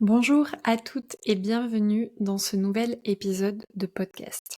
Bonjour à toutes et bienvenue dans ce nouvel épisode de podcast.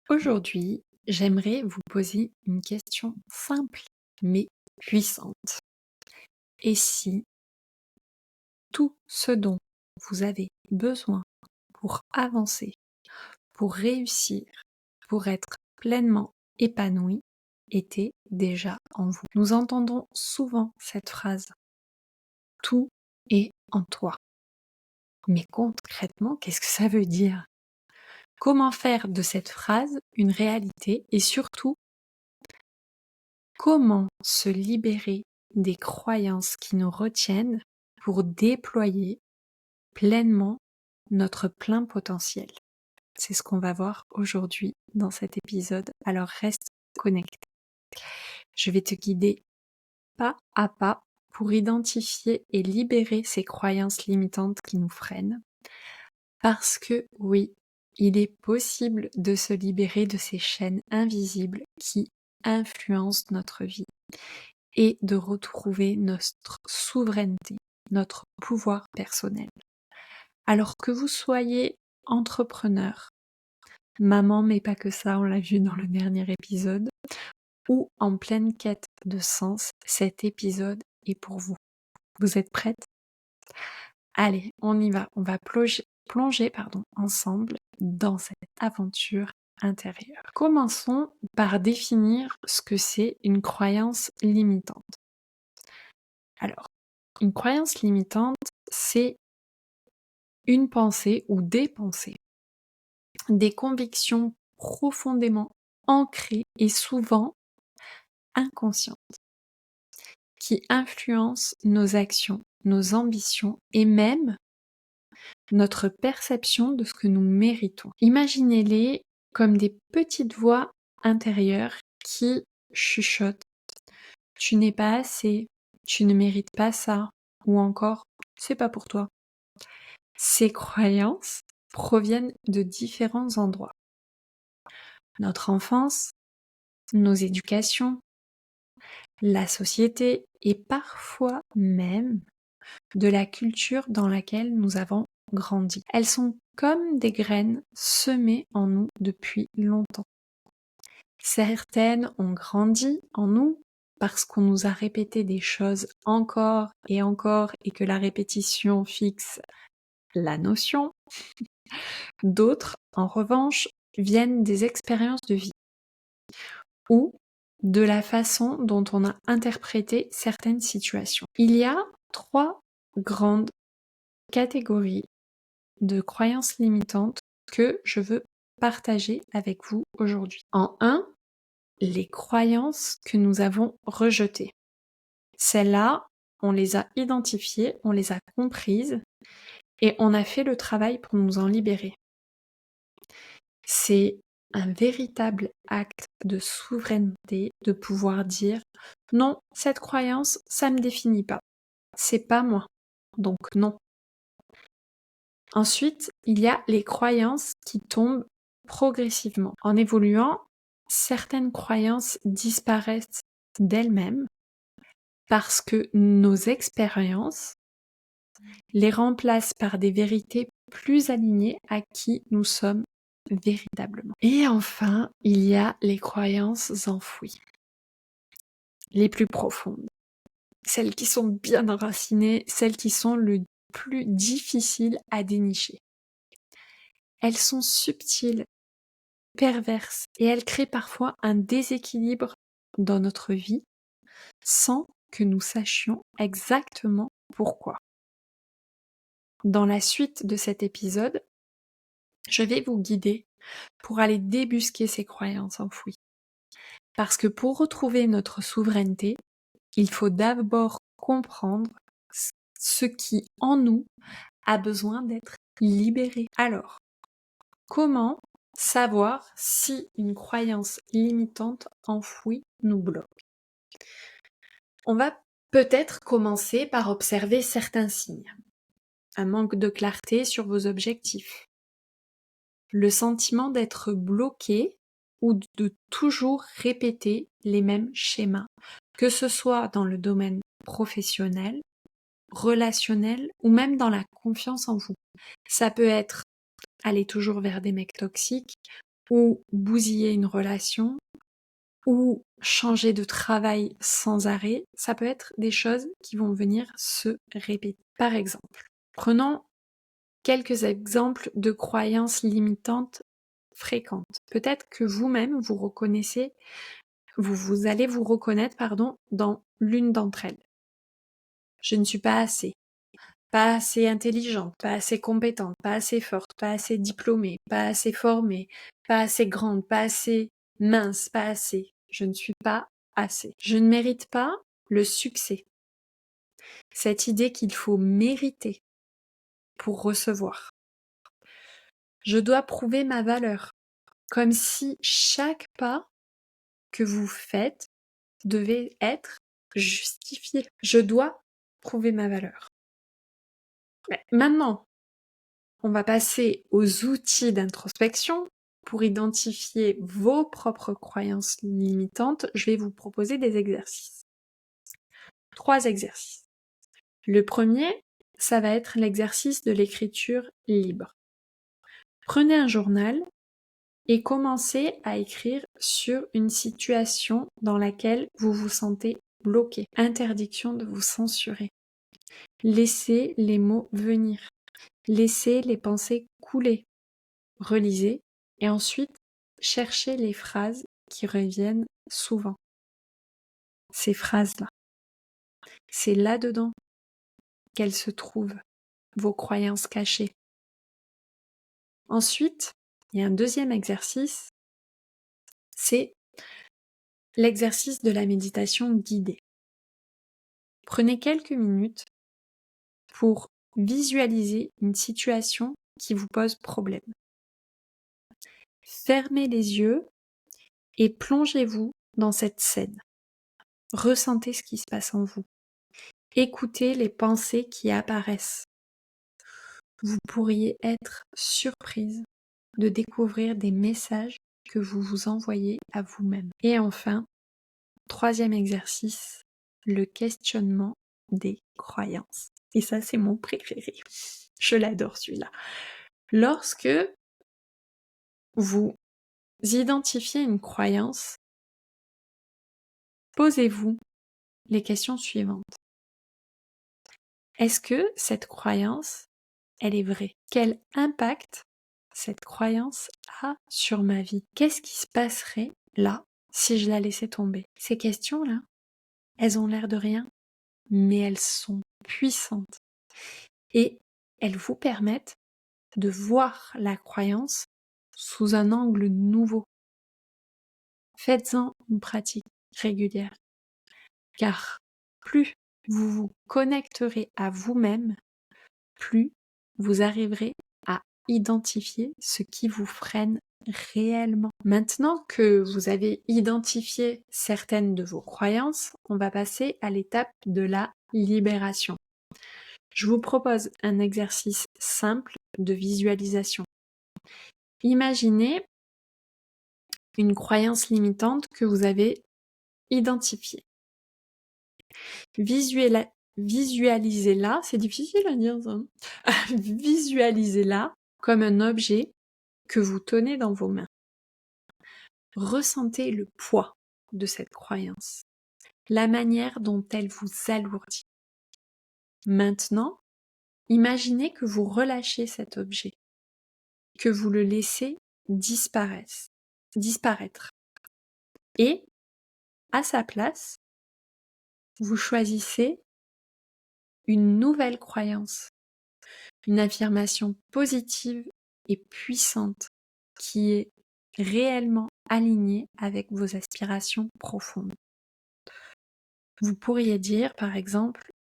Aujourd'hui, j'aimerais vous poser une question simple mais puissante. Et si tout ce dont vous avez besoin pour avancer, pour réussir, pour être pleinement épanoui, était déjà en vous? Nous entendons souvent cette phrase: tout est en toi. Mais concrètement, qu'est-ce que ça veut dire? Comment faire de cette phrase une réalité et surtout, comment se libérer des croyances qui nous retiennent pour déployer pleinement notre plein potentiel? C'est ce qu'on va voir aujourd'hui dans cet épisode, alors reste connecté. Je vais te guider pas à pas pour identifier et libérer ces croyances limitantes qui nous freinent. Parce que oui, il est possible de se libérer de ces chaînes invisibles qui influencent notre vie et de retrouver notre souveraineté, notre pouvoir personnel. Alors que vous soyez entrepreneur, maman mais pas que ça, on l'a vu dans le dernier épisode, ou en pleine quête de sens, cet épisode est pour vous. Vous êtes prête? Allez, on y va, on va plonger ensemble dans cette aventure intérieure. Commençons par définir ce que c'est une croyance limitante. Alors, une croyance limitante, c'est une pensée ou des pensées, des convictions profondément ancrées et souvent inconscientes, qui influencent nos actions, nos ambitions et même notre perception de ce que nous méritons. Imaginez-les comme des petites voix intérieures qui chuchotent: tu n'es pas assez, tu ne mérites pas ça, ou encore c'est pas pour toi. Ces croyances proviennent de différents endroits. Notre enfance, nos éducations, la société et parfois même de la culture dans laquelle nous avons grandi. Elles sont comme des graines semées en nous depuis longtemps. Certaines ont grandi en nous parce qu'on nous a répété des choses encore et que la répétition fixe la notion. D'autres, en revanche, viennent des expériences de vie ou de la façon dont on a interprété certaines situations. Il y a 3 grandes catégories de croyances limitantes que je veux partager avec vous aujourd'hui. En 1, les croyances que nous avons rejetées. Celles-là, on les a identifiées, on les a comprises et on a fait le travail pour nous en libérer. C'est un véritable acte de souveraineté de pouvoir dire: non, cette croyance, ça me définit pas. C'est pas moi. Donc non. Ensuite, il y a les croyances qui tombent progressivement. En évoluant, certaines croyances disparaissent d'elles-mêmes parce que nos expériences les remplacent par des vérités plus alignées à qui nous sommes véritablement. Et enfin, il y a les croyances enfouies, les plus profondes, celles qui sont bien enracinées, celles qui sont le plus difficiles à dénicher. Elles sont subtiles, perverses et elles créent parfois un déséquilibre dans notre vie sans que nous sachions exactement pourquoi. Dans la suite de cet épisode, je vais vous guider pour aller débusquer ces croyances enfouies. Parce que pour retrouver notre souveraineté, il faut d'abord comprendre ce qui en nous a besoin d'être libéré. Alors, comment savoir si une croyance limitante enfouie nous bloque? On va peut-être commencer par observer certains signes. Un manque de clarté sur vos objectifs, le sentiment d'être bloqué ou de toujours répéter les mêmes schémas, que ce soit dans le domaine professionnel relationnel ou même dans la confiance en vous. Ça peut être aller toujours vers des mecs toxiques ou bousiller une relation ou changer de travail sans arrêt. Ça peut être des choses qui vont venir se répéter. Par exemple, prenons quelques exemples de croyances limitantes fréquentes. Peut-être que vous-même vous reconnaissez, vous allez vous reconnaître, dans l'une d'entre elles. Je ne suis pas assez intelligente, pas assez compétente, pas assez forte, pas assez diplômée, pas assez formée, pas assez grande, pas assez mince, pas assez. Je ne suis pas assez. Je ne mérite pas le succès. Cette idée qu'il faut mériter pour recevoir. Je dois prouver ma valeur, comme si chaque pas que vous faites devait être justifié. Je dois prouver ma valeur. Mais maintenant, on va passer aux outils d'introspection. Pour identifier vos propres croyances limitantes, je vais vous proposer des exercices. 3 exercices. Le premier, ça va être l'exercice de l'écriture libre. Prenez un journal et commencez à écrire sur une situation dans laquelle vous vous sentez bloqué. Interdiction de vous censurer. Laissez les mots venir. Laissez les pensées couler. Relisez et ensuite cherchez les phrases qui reviennent souvent. Ces phrases-là. C'est là-dedans qu'elles se trouvent, vos croyances cachées. Ensuite, il y a un deuxième exercice, c'est l'exercice de la méditation guidée. Prenez quelques minutes pour visualiser une situation qui vous pose problème. Fermez les yeux et plongez-vous dans cette scène. Ressentez ce qui se passe en vous. Écoutez les pensées qui apparaissent. Vous pourriez être surprise de découvrir des messages que vous vous envoyez à vous-même. Et enfin, 3e exercice, le questionnement des croyances. Et ça, c'est mon préféré. Je l'adore celui-là. Lorsque vous identifiez une croyance, posez-vous les questions suivantes. Est-ce que cette croyance, elle est vraie? Quel impact cette croyance a sur ma vie? Qu'est-ce qui se passerait là si je la laissais tomber? Ces questions-là, elles ont l'air de rien, mais elles sont puissantes. Et elles vous permettent de voir la croyance sous un angle nouveau. Faites-en une pratique régulière, car plus vous vous connecterez à vous-même, plus vous arriverez à identifier ce qui vous freine réellement. Maintenant que vous avez identifié certaines de vos croyances, on va passer à l'étape de la libération. Je vous propose un exercice simple de visualisation. Imaginez une croyance limitante que vous avez identifiée. Visualisez-la, c'est difficile à dire ça. Visualisez-la comme un objet que vous tenez dans vos mains. Ressentez le poids de cette croyance, la manière dont elle vous alourdit. Maintenant, imaginez que vous relâchez cet objet, que vous le laissez disparaître. Et, à sa place, vous choisissez une nouvelle croyance, une affirmation positive et puissante qui est réellement alignée avec vos aspirations profondes. Vous pourriez dire, par exemple,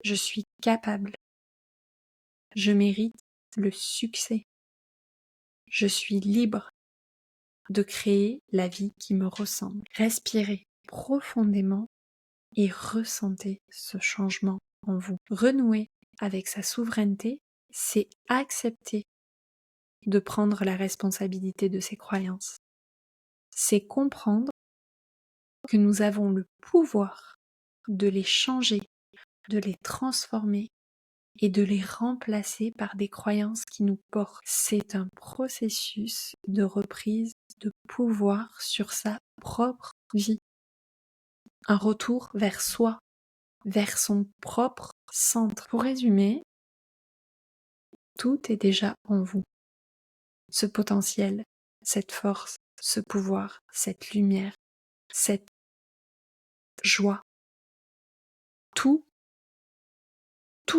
je suis capable, je mérite le succès, je suis libre de créer la vie qui me ressemble. Respirez profondément et ressentez ce changement en vous. Renouer avec sa souveraineté, c'est accepter de prendre la responsabilité de ses croyances. C'est comprendre que nous avons le pouvoir de les changer de les transformer et de les remplacer par des croyances qui nous portent. C'est un processus de reprise de pouvoir sur sa propre vie. Un retour vers soi, vers son propre centre. Pour résumer, tout est déjà en vous. Ce potentiel, cette force, ce pouvoir, cette lumière, cette joie, tout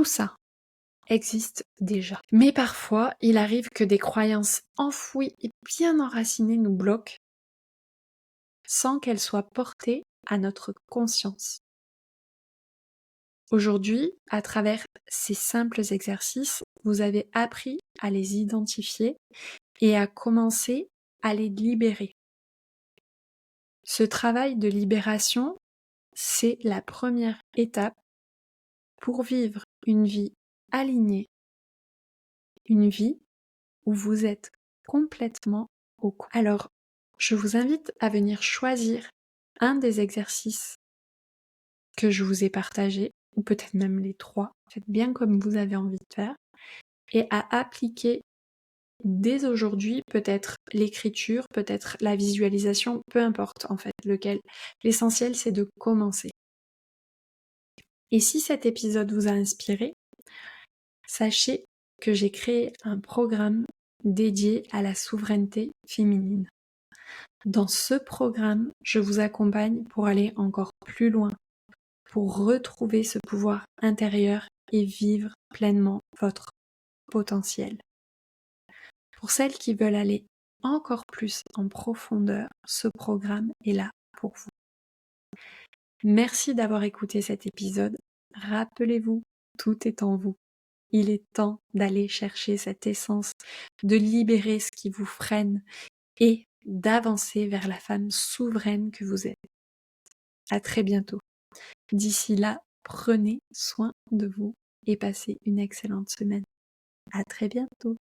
ça existe déjà. Mais parfois, il arrive que des croyances enfouies et bien enracinées nous bloquent sans qu'elles soient portées à notre conscience. Aujourd'hui, à travers ces simples exercices, vous avez appris à les identifier et à commencer à les libérer. Ce travail de libération, c'est la première étape pour vivre une vie alignée, une vie où vous êtes complètement au courant. Alors, je vous invite à venir choisir un des exercices que je vous ai partagés, ou peut-être même les 3, faites bien comme vous avez envie de faire, et à appliquer dès aujourd'hui peut-être l'écriture, peut-être la visualisation, peu importe en fait lequel. L'essentiel c'est de commencer. Et si cet épisode vous a inspiré, sachez que j'ai créé un programme dédié à la souveraineté féminine. Dans ce programme, je vous accompagne pour aller encore plus loin, pour retrouver ce pouvoir intérieur et vivre pleinement votre potentiel. Pour celles qui veulent aller encore plus en profondeur, ce programme est là pour vous. Merci d'avoir écouté cet épisode. Rappelez-vous, tout est en vous. Il est temps d'aller chercher cette essence, de libérer ce qui vous freine et d'avancer vers la femme souveraine que vous êtes. À très bientôt. D'ici là, prenez soin de vous et passez une excellente semaine. À très bientôt.